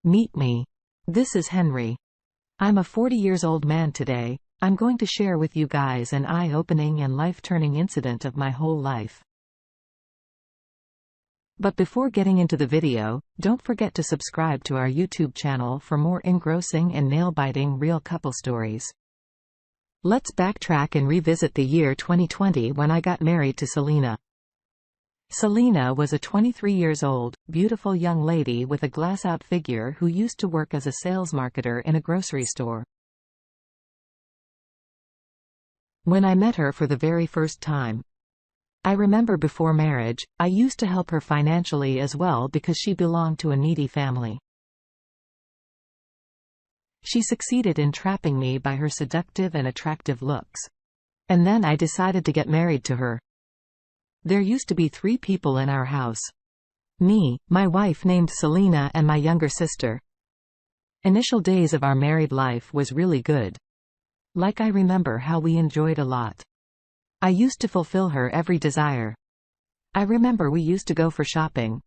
Meet me. This is Henry. I'm a 40 years old man today. I'm going to share with you guys an eye-opening and life-turning incident of my whole life. But before getting into the video, don't forget to subscribe to our YouTube channel for more engrossing and nail-biting real couple stories. Let's backtrack and revisit the year 2020 when I got married to Selena. Selena was a 23 years old, beautiful young lady with a glass-out figure who used to work as a sales marketer in a grocery store. When I met her for the very first time, I remember before marriage, I used to help her financially as well because she belonged to a needy family. She succeeded in trapping me by her seductive and attractive looks. And then I decided to get married to her. There used to be 3 people in our house. Me, my wife named Selena, and my younger sister. Initial days of our married life was really good. I remember how we enjoyed a lot. I used to fulfill her every desire. I remember we used to go for shopping.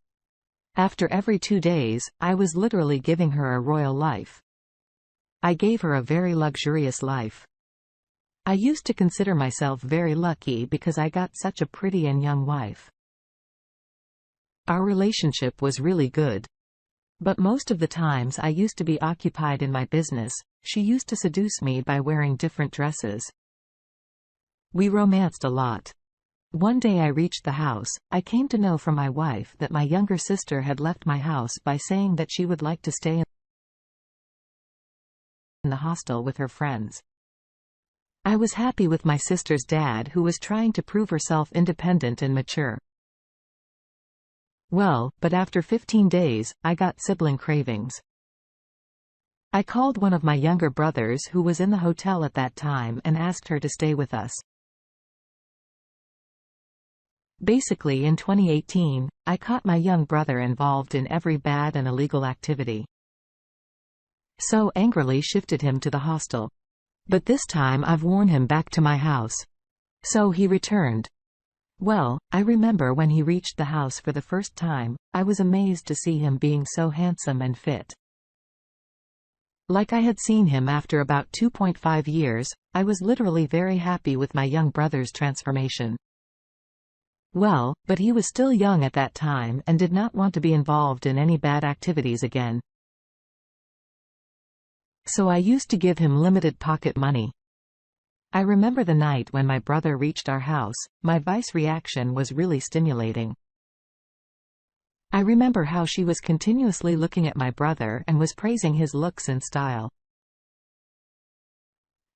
After every 2 days, I was literally giving her a royal life. I gave her a very luxurious life. I used to consider myself very lucky because I got such a pretty and young wife. Our relationship was really good. But most of the times I used to be occupied in my business. She used to seduce me by wearing different dresses. We romanced a lot. One day I reached the house. I came to know from my wife that my younger sister had left my house by saying that she would like to stay in the hostel with her friends. I was happy with my sister's dad, who was trying to prove herself independent and mature. Well, but after 15 days, I got sibling cravings. I called one of my younger brothers who was in the hotel at that time and asked her to stay with us. Basically, in 2018, I caught my young brother involved in every bad and illegal activity. So angrily shifted him to the hostel. But this time I've worn him back to my house. So he returned. Well, I remember when he reached the house for the first time, I was amazed to see him being so handsome and fit. Like I had seen him after about 2.5 years, I was literally very happy with my young brother's transformation. Well, but he was still young at that time and did not want to be involved in any bad activities again. So I used to give him limited pocket money. I remember the night when my brother reached our house, my wife's reaction was really stimulating. I remember how she was continuously looking at my brother and was praising his looks and style.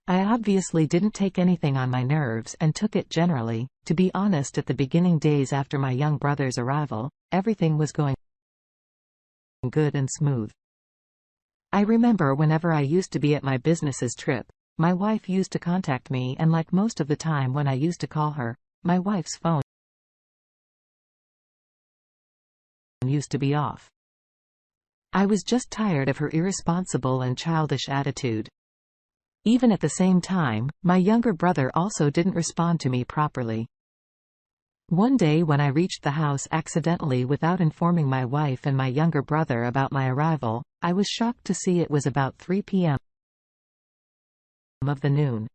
I obviously didn't take anything on my nerves and took it generally. To be honest, at the beginning days after my young brother's arrival, everything was going good and smooth. I remember whenever I used to be at my business's trip, my wife used to contact me, and like most of the time when I used to call her, my wife's phone used to be off. I was just tired of her irresponsible and childish attitude. Even at the same time, my younger brother also didn't respond to me properly. One day when I reached the house accidentally without informing my wife and my younger brother about my arrival, I was shocked to see it was about 3 p.m. of the noon.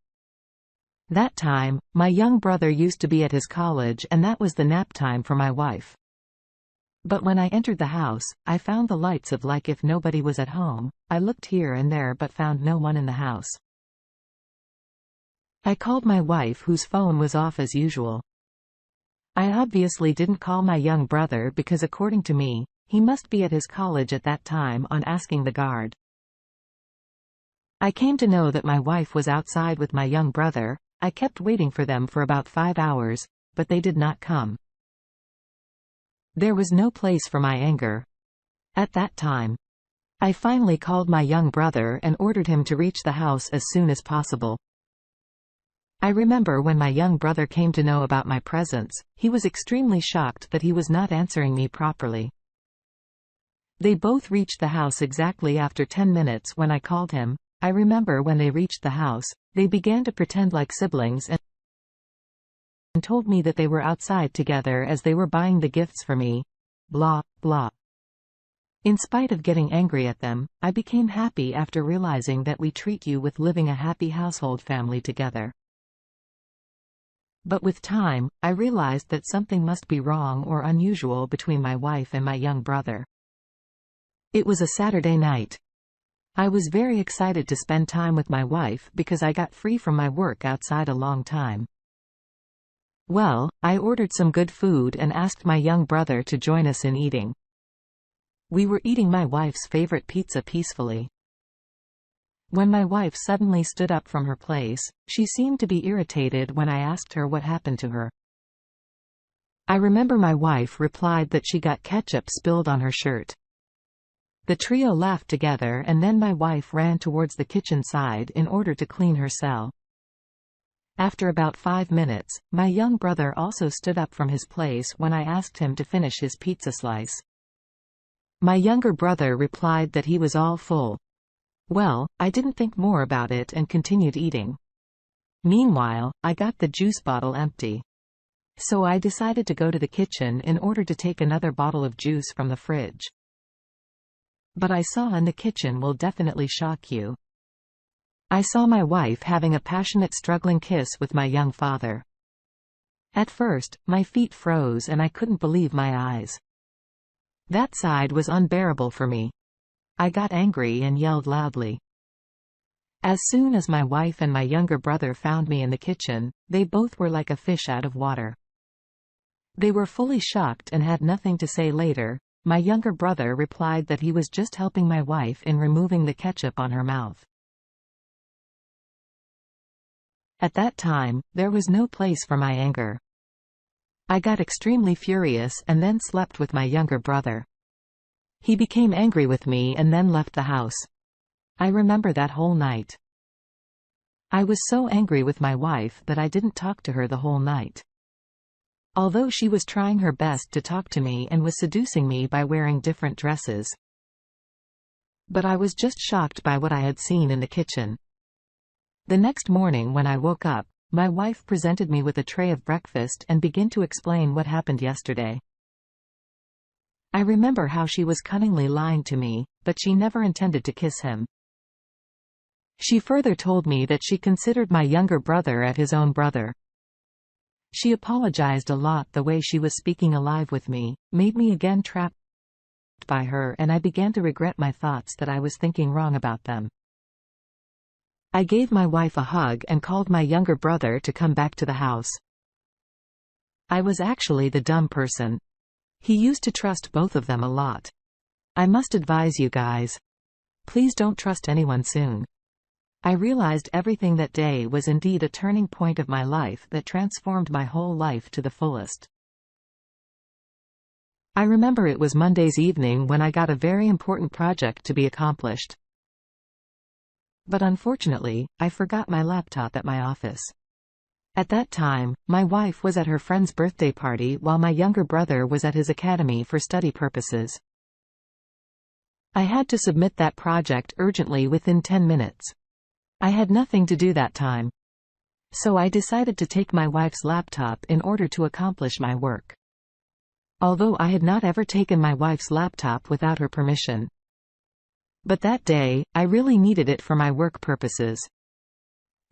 That time, my young brother used to be at his college, and that was the nap time for my wife. But when I entered the house, I found the lights of like if nobody was at home. I looked here and there but found no one in the house. I called my wife, whose phone was off as usual. I obviously didn't call my young brother because according to me, he must be at his college at that time. On asking the guard, I came to know that my wife was outside with my young brother. I kept waiting for them for about 5 hours, but they did not come. There was no place for my anger. At that time, I finally called my young brother and ordered him to reach the house as soon as possible. I remember when my young brother came to know about my presence, he was extremely shocked that he was not answering me properly. They both reached the house exactly after 10 minutes when I called him. I remember when they reached the house, they began to pretend like siblings and told me that they were outside together as they were buying the gifts for me. Blah, blah. In spite of getting angry at them, I became happy after realizing that we treat you with living a happy household family together. But with time, I realized that something must be wrong or unusual between my wife and my young brother. It was a Saturday night. I was very excited to spend time with my wife because I got free from my work outside a long time. Well, I ordered some good food and asked my young brother to join us in eating. We were eating my wife's favorite pizza peacefully. When my wife suddenly stood up from her place, she seemed to be irritated when I asked her what happened to her. I remember my wife replied that she got ketchup spilled on her shirt. The trio laughed together and then my wife ran towards the kitchen side in order to clean her cell. After about 5 minutes, my young brother also stood up from his place when I asked him to finish his pizza slice. My younger brother replied that he was all full. Well, I didn't think more about it and continued eating. Meanwhile, I got the juice bottle empty. So I decided to go to the kitchen in order to take another bottle of juice from the fridge. But I saw in the kitchen will definitely shock you. I saw my wife having a passionate struggling kiss with my young father. At first, my feet froze and I couldn't believe my eyes. That side was unbearable for me. I got angry and yelled loudly. As soon as my wife and my younger brother found me in the kitchen, they both were like a fish out of water. They were fully shocked and had nothing to say later. My younger brother replied that he was just helping my wife in removing the ketchup on her mouth. At that time, there was no place for my anger. I got extremely furious and then slept with my younger brother. He became angry with me and then left the house. I remember that whole night. I was so angry with my wife that I didn't talk to her the whole night. Although she was trying her best to talk to me and was seducing me by wearing different dresses. But I was just shocked by what I had seen in the kitchen. The next morning when I woke up, my wife presented me with a tray of breakfast and began to explain what happened yesterday. I remember how she was cunningly lying to me, but she never intended to kiss him. She further told me that she considered my younger brother as his own brother. She apologized a lot. The way she was speaking alive with me made me again trapped by her, and I began to regret my thoughts that I was thinking wrong about them. I gave my wife a hug and called my younger brother to come back to the house. I was actually the dumb person. He used to trust both of them a lot. I must advise you guys. Please don't trust anyone soon. I realized everything that day was indeed a turning point of my life that transformed my whole life to the fullest. I remember it was Monday's evening when I got a very important project to be accomplished. But unfortunately, I forgot my laptop at my office. At that time, my wife was at her friend's birthday party while my younger brother was at his academy for study purposes. I had to submit that project urgently within 10 minutes. I had nothing to do that time. So I decided to take my wife's laptop in order to accomplish my work. Although I had not ever taken my wife's laptop without her permission. But that day, I really needed it for my work purposes.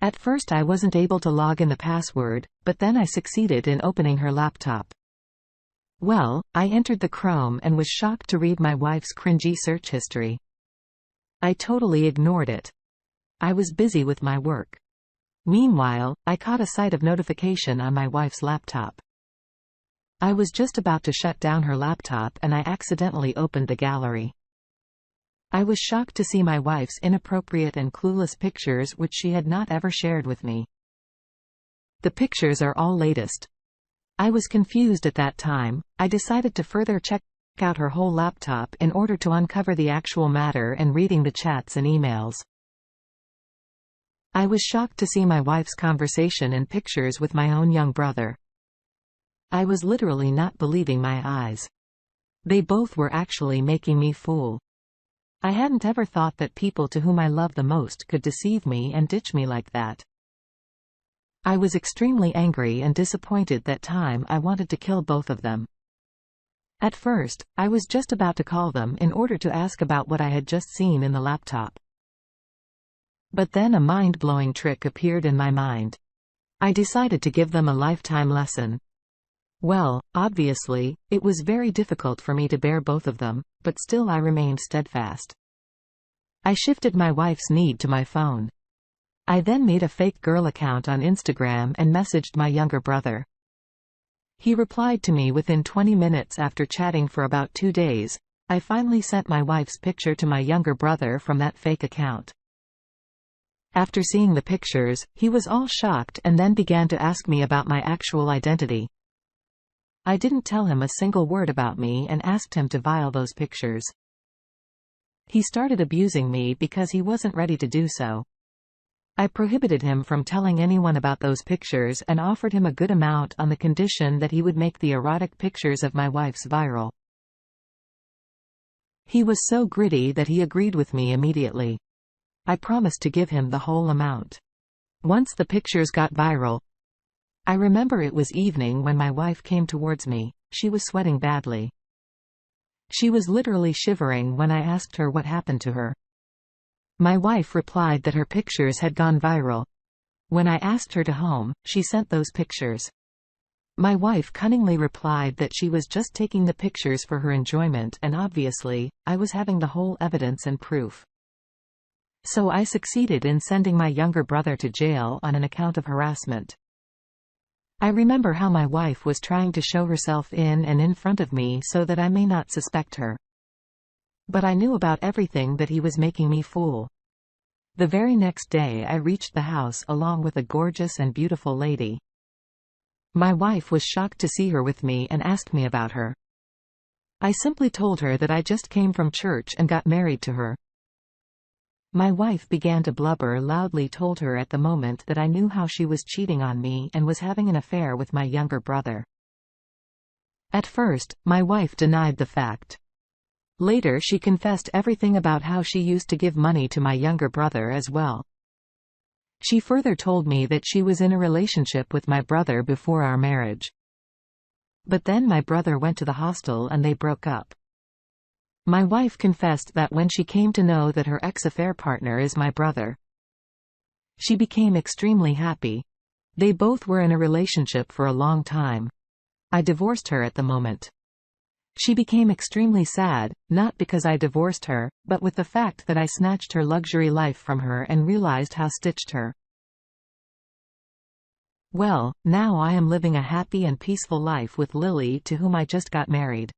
At first I wasn't able to log in the password, but then I succeeded in opening her laptop. Well, I entered the Chrome and was shocked to read my wife's cringy search history. I totally ignored it. I was busy with my work. Meanwhile, I caught a sight of notification on my wife's laptop. I was just about to shut down her laptop and I accidentally opened the gallery. I was shocked to see my wife's inappropriate and clueless pictures which she had not ever shared with me. The pictures are all latest. I was confused at that time. I decided to further check out her whole laptop in order to uncover the actual matter and reading the chats and emails. I was shocked to see my wife's conversation and pictures with my own young brother. I was literally not believing my eyes. They both were actually making me fool. I hadn't ever thought that people to whom I love the most could deceive me and ditch me like that. I was extremely angry and disappointed that time. I wanted to kill both of them. At first, I was just about to call them in order to ask about what I had just seen in the laptop. But then a mind-blowing trick appeared in my mind. I decided to give them a lifetime lesson. Well, obviously, it was very difficult for me to bear both of them, but still I remained steadfast. I shifted my wife's need to my phone. I then made a fake girl account on Instagram and messaged my younger brother. He replied to me within 20 minutes after chatting for about 2 days. I finally sent my wife's picture to my younger brother from that fake account. After seeing the pictures, he was all shocked and then began to ask me about my actual identity. I didn't tell him a single word about me and asked him to file those pictures. He started abusing me because he wasn't ready to do so. I prohibited him from telling anyone about those pictures and offered him a good amount on the condition that he would make the erotic pictures of my wife's viral. He was so gritty that he agreed with me immediately. I promised to give him the whole amount. Once the pictures got viral, I remember it was evening when my wife came towards me. She was sweating badly. She was literally shivering when I asked her what happened to her. My wife replied that her pictures had gone viral. When I asked her to home, she sent those pictures. My wife cunningly replied that she was just taking the pictures for her enjoyment, and obviously, I was having the whole evidence and proof. So I succeeded in sending my younger brother to jail on an account of harassment. I remember how my wife was trying to show herself in front of me so that I may not suspect her. But I knew about everything that he was making me fool. The very next day I reached the house along with a gorgeous and beautiful lady. My wife was shocked to see her with me and asked me about her. I simply told her that I just came from church and got married to her. My wife began to blubber loudly, told her at the moment that I knew how she was cheating on me and was having an affair with my younger brother. At first, my wife denied the fact. Later she confessed everything about how she used to give money to my younger brother as well. She further told me that she was in a relationship with my brother before our marriage. But then my brother went to the hostel and they broke up. My wife confessed that when she came to know that her ex-affair partner is my brother, she became extremely happy. They both were in a relationship for a long time. I divorced her at the moment. She became extremely sad, not because I divorced her, but with the fact that I snatched her luxury life from her and realized how stitched her. Well, now I am living a happy and peaceful life with Lily, to whom I just got married.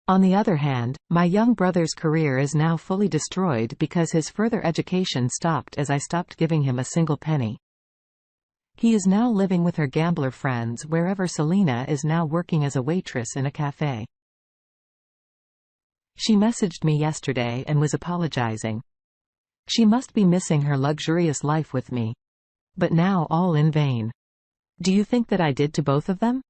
On the other hand, my young brother's career is now fully destroyed because his further education stopped as I stopped giving him a single penny. He is now living with her gambler friends wherever Selena is now working as a waitress in a cafe. She messaged me yesterday and was apologizing. She must be missing her luxurious life with me. But now all in vain. Do you think that I did to both of them?